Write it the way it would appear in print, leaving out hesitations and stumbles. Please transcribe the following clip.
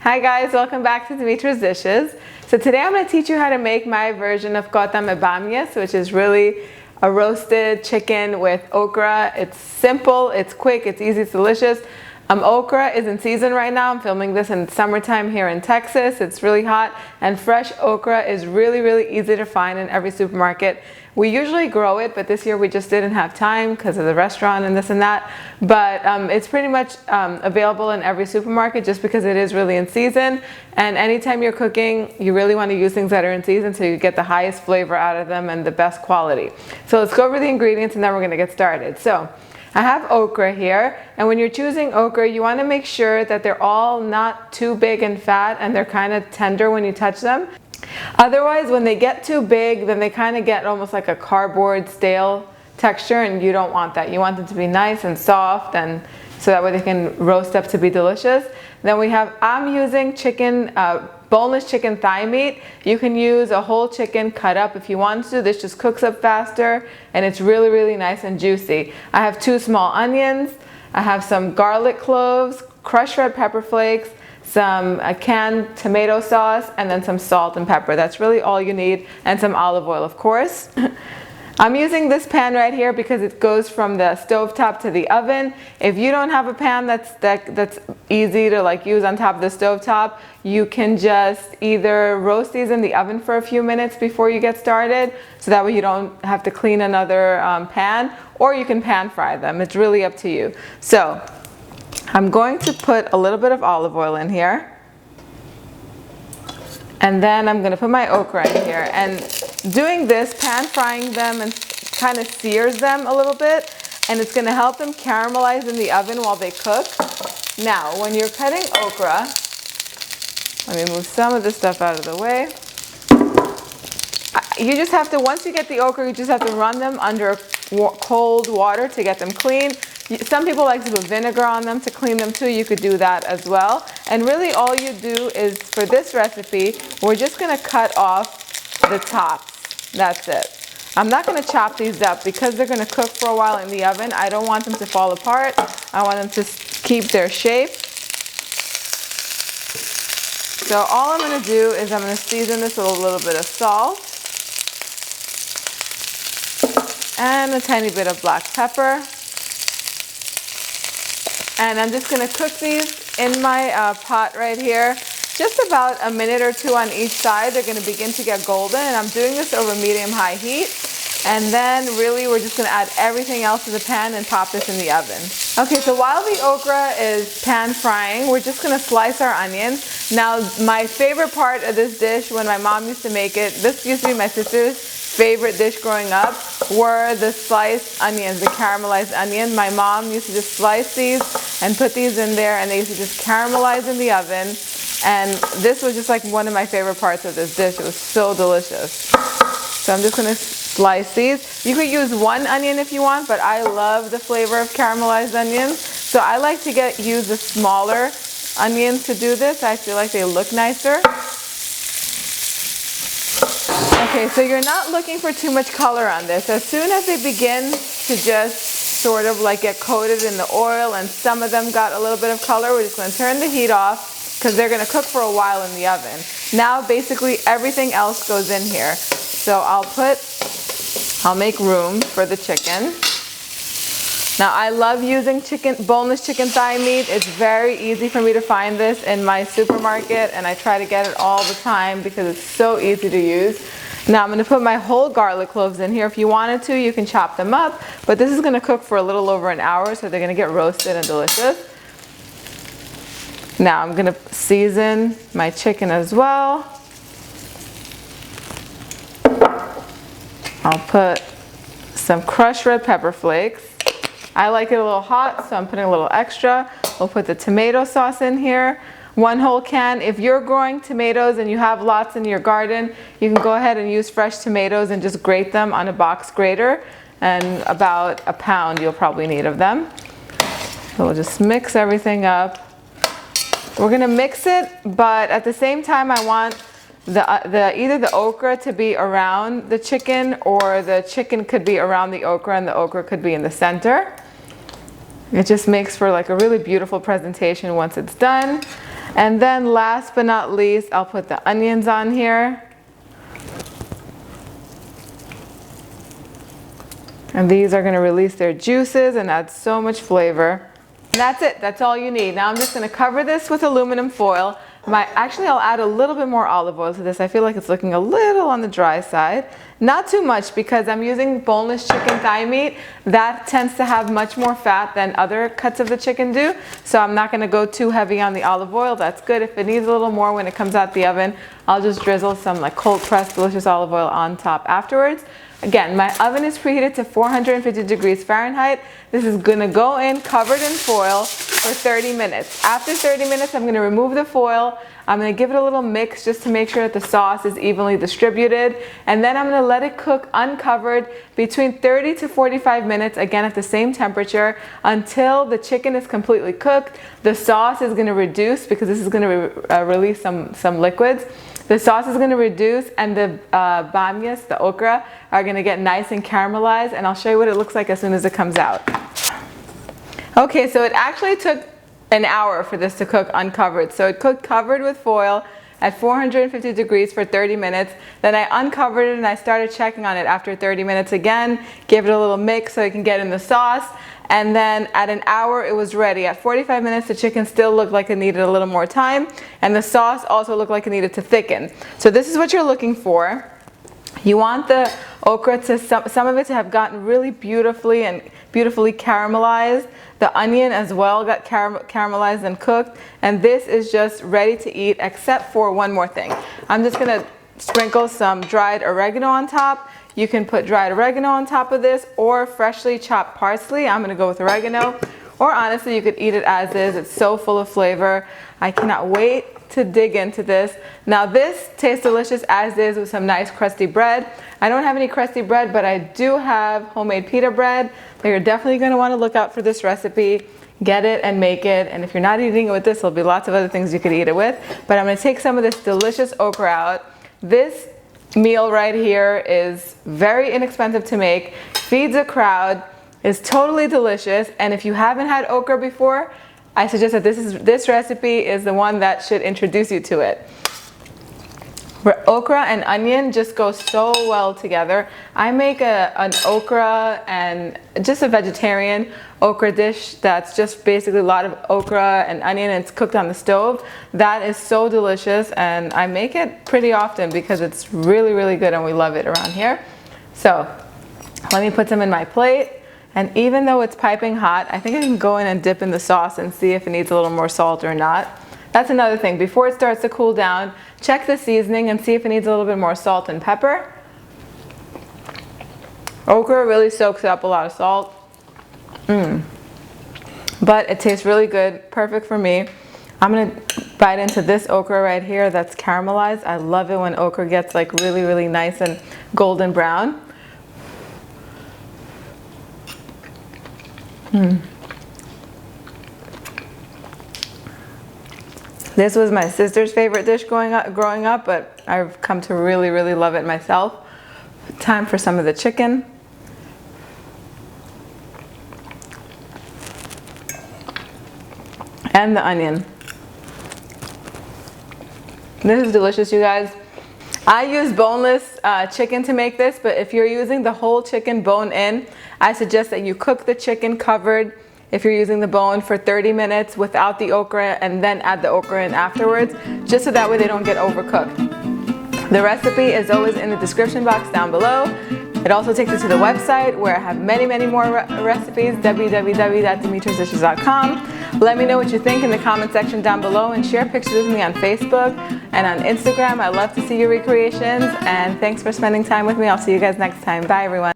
Hi guys, welcome back to Dimitra's Dishes. So today I'm going to teach you how to make my version of Kota Bamies, which is really a roasted chicken with okra. It's simple, it's quick, it's easy, it's delicious. Okra is in season right now. I'm filming this in summertime here in Texas. It's really hot, and fresh okra is really easy to find in every supermarket. We usually grow it, but this year we just didn't have time because of the restaurant and this and that. But it's pretty much available in every supermarket just because it is really in season. And anytime you're cooking, you really want to use things that are in season so you get the highest flavor out of them and the best quality. So let's go over the ingredients and then we're going to get started. So I have okra here, and when you're choosing okra, you want to make sure that they're all not too big and fat and they're kind of tender when you touch them. Otherwise, when they get too big, then they kind of get almost like a cardboard stale texture, and you don't want that. You want them to be nice and soft, and so that way they can roast up to be delicious. Then I'm using chicken, boneless chicken thigh meat. You can use a whole chicken cut up if you want to. This just cooks up faster and it's really nice and juicy. I have 2 small onions. I have some garlic cloves, crushed red pepper flakes, some canned tomato sauce, and then some salt and pepper. That's really all you need, and some olive oil, of course. I'm using this pan right here because it goes from the stovetop to the oven. If you don't have a pan that's easy to use on top of the stovetop, you can just either roast these in the oven for a few minutes before you get started, so that way you don't have to clean another pan, or you can pan fry them. It's really up to you. So I'm going to put a little bit of olive oil in here. And then I'm going to put my okra in here, and doing this, pan frying them, and kind of sears them a little bit, and it's going to help them caramelize in the oven while they cook. Now, when you're cutting okra, let me move some of this stuff out of the way. You just have to, once you get the okra, you just have to run them under cold water to get them clean. Some people like to put vinegar on them to clean them too. You could do that as well. And really all you do is, for this recipe, we're just going to cut off the tops. That's it. I'm not going to chop these up because they're going to cook for a while in the oven. I don't want them to fall apart. I want them to keep their shape. So all I'm going to do is I'm going to season this with a little bit of salt and a tiny bit of black pepper. And I'm just going to cook these in my pot right here, just about a minute or 2 on each side. They're going to begin to get golden, and I'm doing this over medium-high heat. And then really we're just going to add everything else to the pan and pop this in the oven. Okay, so while the okra is pan frying, we're just going to slice our onions. Now, my favorite part of this dish, when my mom used to make it, this used to be my sister's favorite dish growing up, were the sliced onions, the caramelized onions. My mom used to just slice these and put these in there, and they used to just caramelize in the oven. And this was just like one of my favorite parts of this dish. It was so delicious. So I'm just going to slice these. You could use 1 onion if you want, but I love the flavor of caramelized onions. So I like to use the smaller onions to do this. I feel like they look nicer. Okay, so you're not looking for too much color on this. As soon as they begin to just sort of get coated in the oil, and some of them got a little bit of color, we're just going to turn the heat off because they're going to cook for a while in the oven. Now basically everything else goes in here. So I'll make room for the chicken. Now I love using boneless chicken thigh meat. It's very easy for me to find this in my supermarket, and I try to get it all the time because it's so easy to use. Now I'm going to put my whole garlic cloves in here. If you wanted to, you can chop them up, but this is going to cook for a little over an hour, so they're going to get roasted and delicious. Now I'm going to season my chicken as well. I'll put some crushed red pepper flakes. I like it a little hot, so I'm putting a little extra. We'll put the tomato sauce in here. 1 whole can. If you're growing tomatoes and you have lots in your garden, you can go ahead and use fresh tomatoes and just grate them on a box grater. And about a pound you'll probably need of them. So we'll just mix everything up. We're going to mix it, but at the same time I want either the okra to be around the chicken, or the chicken could be around the okra and the okra could be in the center. It just makes for a really beautiful presentation once it's done. And then last but not least, I'll put the onions on here. And these are going to release their juices and add so much flavor. And that's it. That's all you need. Now I'm just going to cover this with aluminum foil. Actually, I'll add a little bit more olive oil to this. I feel like it's looking a little on the dry side. Not too much because I'm using boneless chicken thigh meat. That tends to have much more fat than other cuts of the chicken do. So I'm not going to go too heavy on the olive oil. That's good. If it needs a little more when it comes out the oven, I'll just drizzle some like cold pressed delicious olive oil on top afterwards. Again, my oven is preheated to 450 degrees Fahrenheit. This is gonna go in covered in foil for 30 minutes. After 30 minutes, I'm gonna remove the foil. I'm gonna give it a little mix just to make sure that the sauce is evenly distributed. And then I'm gonna let it cook uncovered between 30 to 45 minutes, again at the same temperature, until the chicken is completely cooked. The sauce is gonna reduce because this is gonna release some liquids. The sauce is going to reduce and the Bάμιες, the okra, are going to get nice and caramelized, and I'll show you what it looks like as soon as it comes out. Okay, so it actually took an hour for this to cook uncovered. So it cooked covered with foil at 450 degrees for 30 minutes. Then I uncovered it and I started checking on it after 30 minutes again, gave it a little mix so it can get in the sauce. And then at an hour it was ready. At 45 minutes the chicken still looked like it needed a little more time, and the sauce also looked like it needed to thicken. So this is what you're looking for. You want the okra to, some of it to have gotten really beautifully caramelized. The onion as well got caramelized and cooked, and this is just ready to eat except for one more thing. I'm just gonna sprinkle some dried oregano on top. You can put dried oregano on top of this or freshly chopped parsley. I'm gonna go with oregano. Or honestly, you could eat it as is. It's so full of flavor. I cannot wait to dig into this. Now this tastes delicious as is with some nice crusty bread. I don't have any crusty bread, but I do have homemade pita bread. So you're definitely gonna wanna look out for this recipe. Get it and make it. And if you're not eating it with this, there'll be lots of other things you could eat it with. But I'm gonna take some of this delicious okra out. This meal right here is very inexpensive to make, feeds a crowd, is totally delicious, and if you haven't had okra before, I suggest that this recipe is the one that should introduce you to it. Okra and onion just go so well together. I make an okra and just a vegetarian okra dish that's just basically a lot of okra and onion, and it's cooked on the stove. That is so delicious, and I make it pretty often because it's really, really good and we love it around here. So let me put some in my plate. And even though it's piping hot, I think I can go in and dip in the sauce and see if it needs a little more salt or not. That's another thing. Before it starts to cool down, check the seasoning and see if it needs a little bit more salt and pepper. Okra really soaks up a lot of salt. But it tastes really good, perfect for me. I'm gonna bite into this okra right here that's caramelized. I love it when okra gets like really, really nice and golden brown. This was my sister's favorite dish growing up, but I've come to really, really love it myself. Time for some of the chicken. And the onion. This is delicious, you guys. I use boneless chicken to make this, but if you're using the whole chicken bone in, I suggest that you cook the chicken covered, if you're using the bone, for 30 minutes without the okra, and then add the okra in afterwards, just so that way they don't get overcooked. The recipe is always in the description box down below. It also takes you to the website where I have many, many more recipes, www.dimitrasdishes.com. Let me know what you think in the comment section down below, and share pictures with me on Facebook and on Instagram. I love to see your recreations, and thanks for spending time with me. I'll see you guys next time. Bye, everyone.